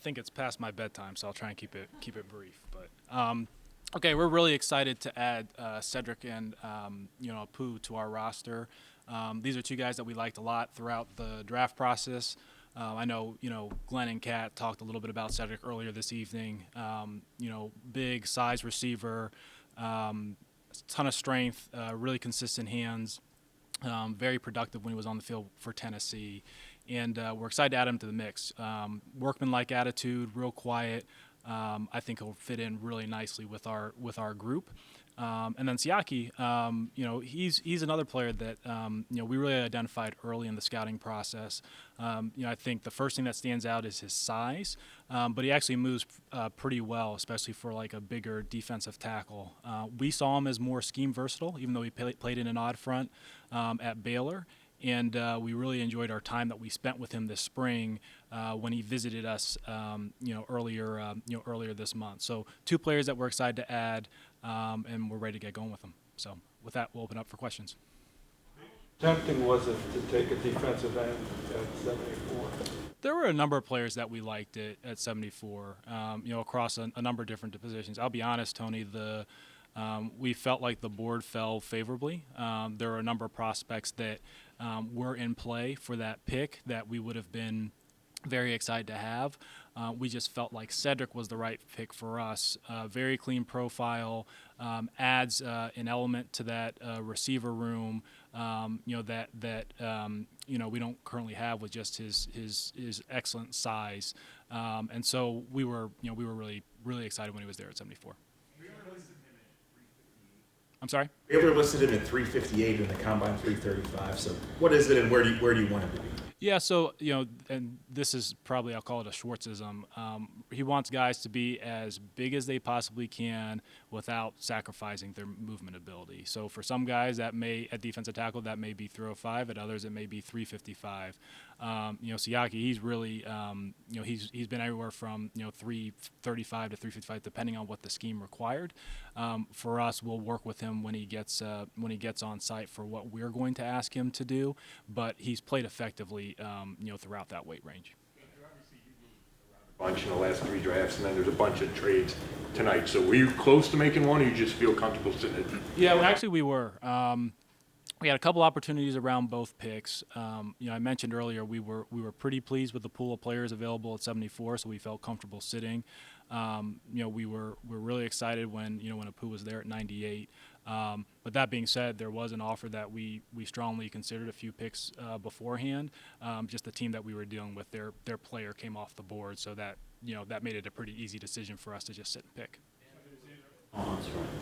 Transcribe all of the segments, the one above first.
think it's past my bedtime, so I'll try and keep it brief. But okay, we're really excited to add Cedric and Apu to our roster. These are two guys that we liked a lot throughout the draft process. I know, Glenn and Kat talked a little bit about Cedric earlier this evening. Big size receiver, ton of strength, really consistent hands, very productive when he was on the field for Tennessee. And we're excited to add him to the mix. Workman-like attitude, real quiet. I think he'll fit in really nicely with our group. And then Siaki, he's another player that we really identified early in the scouting process. I think the first thing that stands out is his size, but he actually moves pretty well, especially for like a bigger defensive tackle. We saw him as more scheme versatile, even though he played in an odd front at Baylor. And we really enjoyed our time that we spent with him this spring when he visited us, earlier this month. So two players that we're excited to add, and we're ready to get going with them. So with that, we'll open up for questions. Tempting was it to take a defensive end at 74? There were a number of players that we liked at 74, across a number of different positions. I'll be honest, Tony, we felt like the board fell favorably. There were a number of prospects that were in play for that pick that we would have been very excited to have. We just felt like Cedric was the right pick for us. Very clean profile, adds an element to that receiver room, that we don't currently have with just his excellent size. And so we were really, really excited when he was there at 74. I'm sorry? We ever listed him at 358 in the combine 335. So what is it, and where do you want him to be? Yeah, so, and this is probably, I'll call it a Schwartzism. He wants guys to be as big as they possibly can without sacrificing their movement ability. So for some guys at defensive tackle, that may be 305. At others, it may be 355. Siaki, he's really, he's been everywhere from, 335 to 355, depending on what the scheme required. For us, we'll work with him when he gets on site for what we're going to ask him to do. But he's played effectively, throughout that weight range. Bunch in the last 3 drafts, and then there's a bunch of trades tonight. So were you close to making one, or you just feel comfortable sitting it? Yeah, well, actually we were. We had a couple opportunities around both picks. I mentioned earlier we were pretty pleased with the pool of players available at 74, so we felt comfortable sitting. We were really excited when Apu was there at 98. But that being said, there was an offer that we strongly considered a few picks beforehand. Just the team that we were dealing with, their player came off the board, so that that made it a pretty easy decision for us to just sit and pick.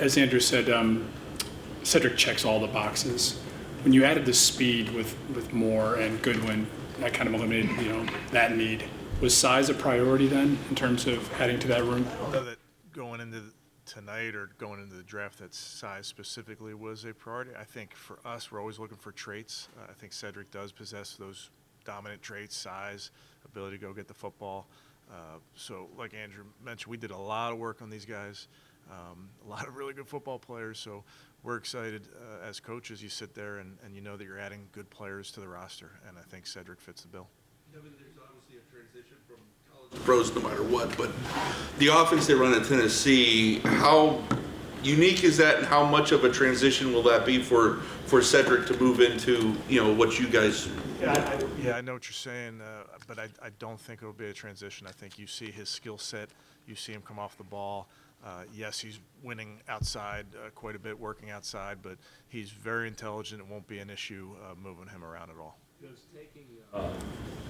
As Andrew said, Cedric checks all the boxes. When you added the speed with Moore and Goodwin, that kind of eliminated that need. Was size a priority then in terms of adding to that room? I don't know that going into tonight or going into the draft that size specifically was a priority. I think for us, we're always looking for traits. I think Cedric does possess those dominant traits: size, ability to go get the football. So like Andrew mentioned, we did a lot of work on these guys, a lot of really good football players. So we're excited as coaches. You sit there and you know that you're adding good players to the roster, and I think Cedric fits the bill. There's obviously a transition from college to pros no matter what, but the offense they run at Tennessee, how unique is that, and how much of a transition will that be for Cedric to move into what you guys? I know what you're saying, but I don't think it'll be a transition. I think you see his skill set, you see him come off the ball. Yes, he's winning outside quite a bit, working outside, but he's very intelligent. It won't be an issue moving him around at all. Does taking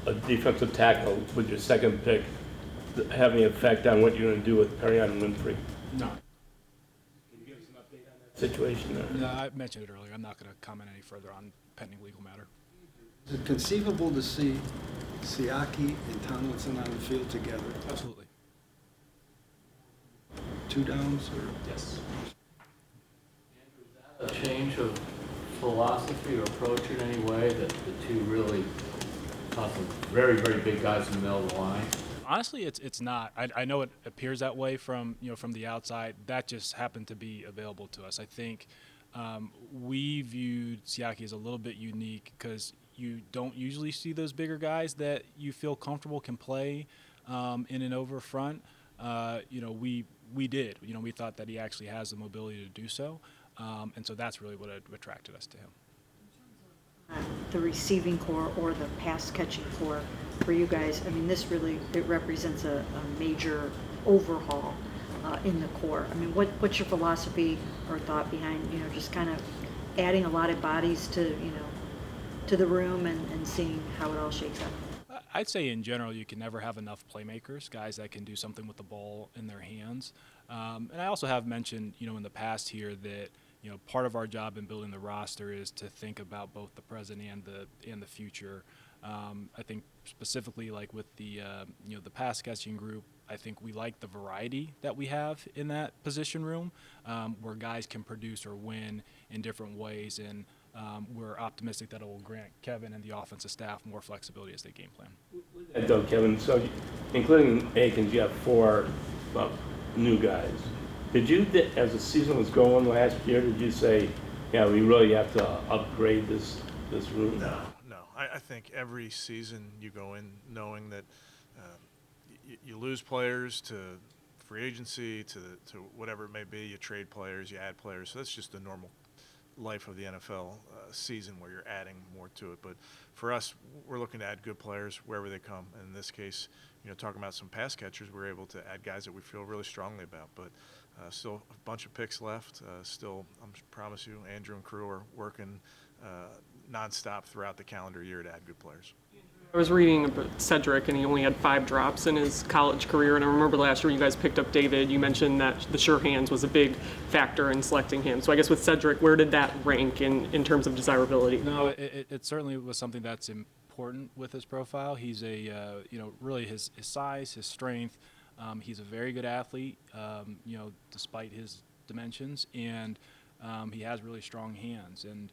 a defensive tackle with your second pick have any effect on what you're going to do with Perrion and Winfrey? No. Can you give us an update on that situation there? No, I mentioned it earlier. I'm not going to comment any further on pending legal matter. Is it conceivable to see Siaki and Tomlinson on the field together? Absolutely. 2 downs or? Yes. A change of philosophy or approach in any way that the two really caught some very, very big guys in the middle of the line? Honestly, it's not. I know it appears that way from the outside. That just happened to be available to us. I think we viewed Siaki as a little bit unique because you don't usually see those bigger guys that you feel comfortable can play in an over front, we did. We thought that he actually has the mobility to do so, and so that's really what attracted us to him. The receiving core or the pass catching core for you guys, I mean, this really, it represents a major overhaul in the core. I mean, what's your philosophy or thought behind, just kind of adding a lot of bodies to, to the room and seeing how it all shakes out? I'd say in general, you can never have enough playmakers, guys that can do something with the ball in their hands. And I also have mentioned, in the past here that, part of our job in building the roster is to think about both the present and the future. I think specifically like with the pass catching group, I think we like the variety that we have in that position room, where guys can produce or win in different ways, and we're optimistic that it will grant Kevin and the offensive staff more flexibility as they game plan. And though, Kevin, so including Akins, you have 4 new guys. Did you, as the season was going last year, did you say, yeah, we really have to upgrade this room? No. I think every season you go in knowing that you lose players to free agency, to whatever it may be. You trade players, you add players. So that's just the normal life of the NFL season where you're adding more to it. But for us, we're looking to add good players wherever they come. And in this case, talking about some pass catchers, we're able to add guys that we feel really strongly about. But still a bunch of picks left. Still, I promise you, Andrew and crew are working nonstop throughout the calendar year to add good players. I was reading about Cedric, and he only had 5 drops in his college career. And I remember last year when you guys picked up David, you mentioned that the sure hands was a big factor in selecting him. So I guess with Cedric, where did that rank in terms of desirability? No, it certainly was something that's important with his profile. He's really his size, his strength. He's a very good athlete, despite his dimensions, and he has really strong hands. And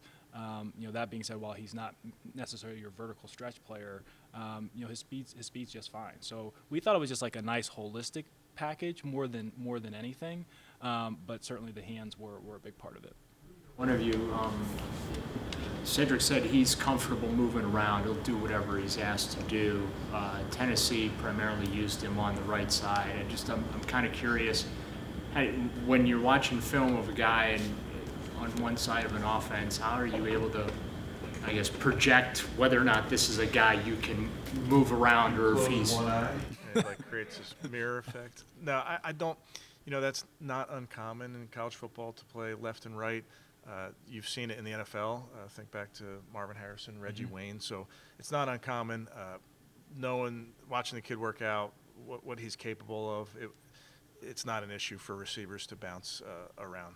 that being said, while he's not necessarily your vertical stretch player, his speed's just fine. So we thought it was just like a nice holistic package more than anything, but certainly the hands were a big part of it. One of you, Cedric said he's comfortable moving around. He'll do whatever he's asked to do. Tennessee primarily used him on the right side. I'm kind of curious, when you're watching film of a guy on one side of an offense, how are you able to, I guess, project whether or not this is a guy you can move around, or if he's one eye. It creates this mirror effect. No, I don't. That's not uncommon in college football to play left and right. You've seen it in the NFL. Think back to Marvin Harrison, Reggie Wayne. So it's not uncommon. Watching the kid work out, what he's capable of, it's not an issue for receivers to bounce around.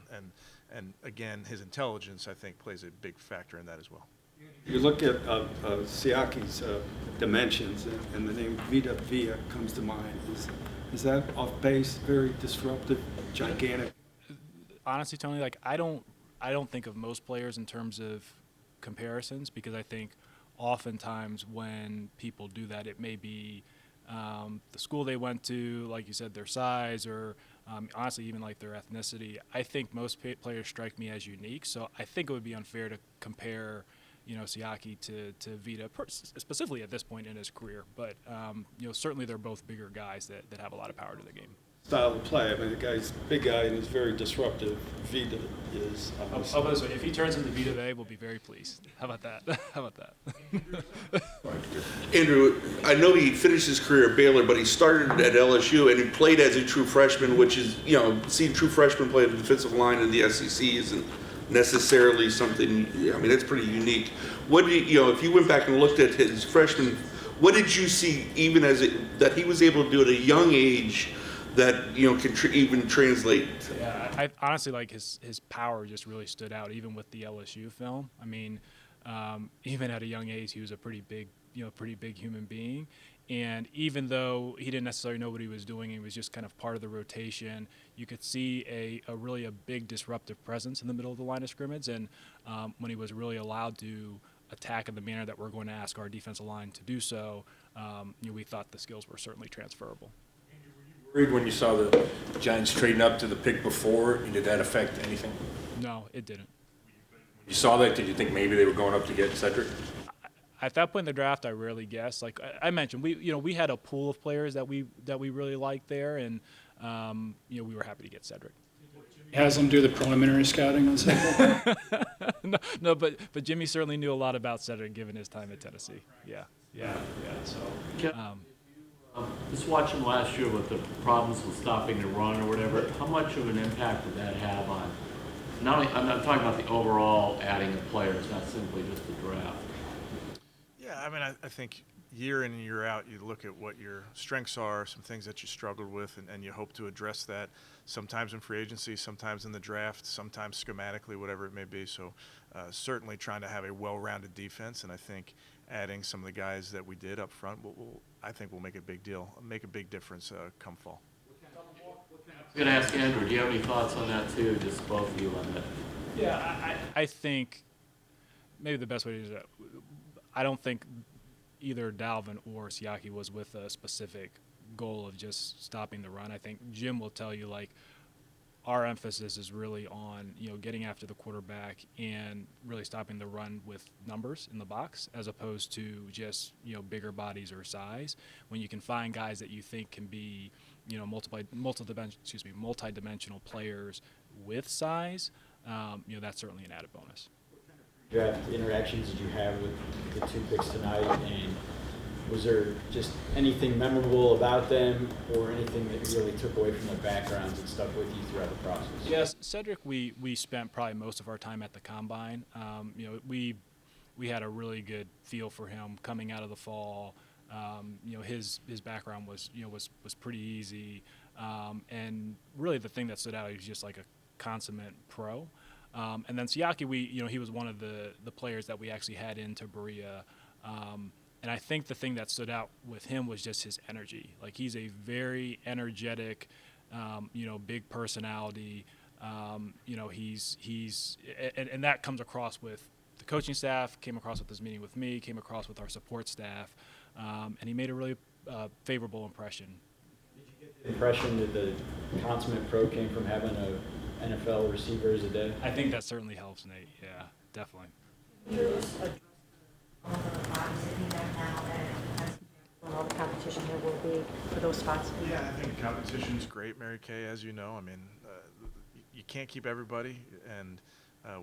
And again, his intelligence, I think, plays a big factor in that as well. You look at Siaki's dimensions, and the name Vita Vea comes to mind. Is that off base, very disruptive, gigantic? Honestly, Tony, I don't think of most players in terms of comparisons, because I think oftentimes when people do that, it may be the school they went to, like you said, their size, or honestly even like their ethnicity. I think most players strike me as unique, so I think it would be unfair to compare Siaki to Vita, specifically at this point in his career. But certainly they're both bigger guys that have a lot of power to the game. Style of play. I mean, the guy's a big guy and he's very disruptive. Vita is. If he turns into Vita Vea, we'll be very pleased. How about that? Andrew, I know he finished his career at Baylor, but he started at LSU and he played as a true freshman, which is, seeing true freshmen play at the defensive line in the SEC isn't necessarily something. I mean, that's pretty unique. What do if you went back and looked at his freshman, what did you see even that he was able to do at a young age that can even translate? Yeah, I honestly his power just really stood out, even with the LSU film. I mean, even at a young age, he was a pretty big human being. And even though he didn't necessarily know what he was doing, he was just kind of part of the rotation, you could see a really big disruptive presence in the middle of the line of scrimmage. And when he was really allowed to attack in the manner that we're going to ask our defensive line to do so, we thought the skills were certainly transferable. Worried when you saw the Giants trading up to the pick before, and did that affect anything? No, it didn't. You saw that, did you think maybe they were going up to get Cedric? at that point in the draft, I rarely guess. Like I mentioned, we had a pool of players that we really liked there, and we were happy to get Cedric. Has them do the preliminary scouting on Cedric? no, but Jimmy certainly knew a lot about Cedric given his time at Tennessee. Yeah. So. Just watching last year with the problems with stopping the run or whatever, how much of an impact did that have on, not only, I'm not talking about the overall adding of players, not simply just the draft. Yeah, I mean, I think year in and year out, you look at what your strengths are, some things that you struggled with, and you hope to address that, sometimes in free agency, sometimes in the draft, sometimes schematically, whatever it may be. So certainly trying to have a well-rounded defense, and I think adding some of the guys that we did up front I think will make a big difference come fall. I'm going to ask Andrew, do you have any thoughts on that too, just both of you on that? Yeah, I think maybe the best way to do that, I don't think either Dalvin or Siaki was with a specific goal of just stopping the run. I think Jim will tell you, like, our emphasis is really on, getting after the quarterback and really stopping the run with numbers in the box, as opposed to just, bigger bodies or size. When you can find guys that you think can be, multi-dimensional players with size, that's certainly an added bonus. Draft interactions did you have with the two picks tonight, and was there just anything memorable about them or anything that you really took away from their backgrounds and stuck with you throughout the process? Yes, Cedric, we spent probably most of our time at the combine. We had a really good feel for him coming out of the fall. His background was pretty easy, and really the thing that stood out, he was just like a consummate pro. And then Siaki, he was one of the players that we actually had into Berea. And I think the thing that stood out with him was just his energy. Like, he's a very energetic, big personality. He's and that comes across with the coaching staff, came across with his meeting with me, came across with our support staff, and he made a really favorable impression. Did you get the impression that the consummate pro came from having a NFL receiver as a day? I think that certainly helps, Nate. Yeah, definitely. All the competition there will be for those spots. Yeah, I think competition's great, Mary Kay, as you know. I mean, you can't keep everybody, and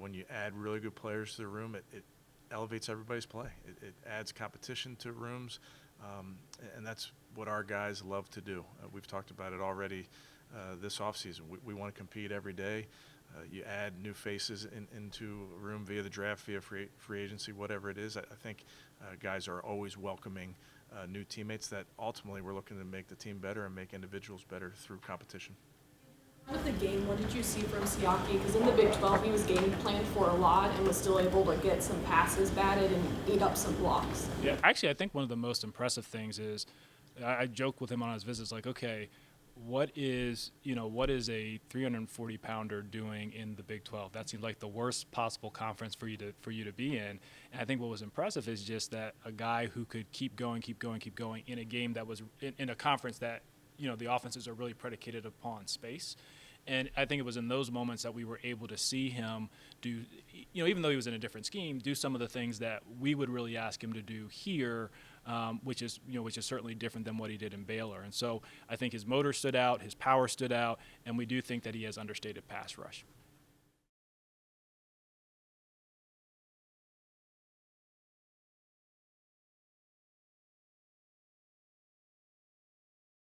when you add really good players to the room, it elevates everybody's play. It adds competition to rooms, and that's what our guys love to do. We've talked about it already this offseason. We want to compete every day. You add new faces into a room via the draft, via free agency, whatever it is. I think guys are always welcoming new teammates that ultimately we're looking to make the team better and make individuals better through competition. With the game, what did you see from Siaki? Because in the Big 12, he was game planned for a lot and was still able to get some passes batted and eat up some blocks. Yeah, actually, I think one of the most impressive things is I joke with him on his visits, like, okay, what is a 340-pounder doing in the Big 12? That seems like the worst possible conference for you to be in. And I think what was impressive is just that a guy who could keep going in a game that was in a conference that, the offenses are really predicated upon space. And I think it was in those moments that we were able to see him do, even though he was in a different scheme, do some of the things that we would really ask him to do here, which is certainly different than what he did in Baylor. And so I think his motor stood out, his power stood out, and we do think that he has understated pass rush.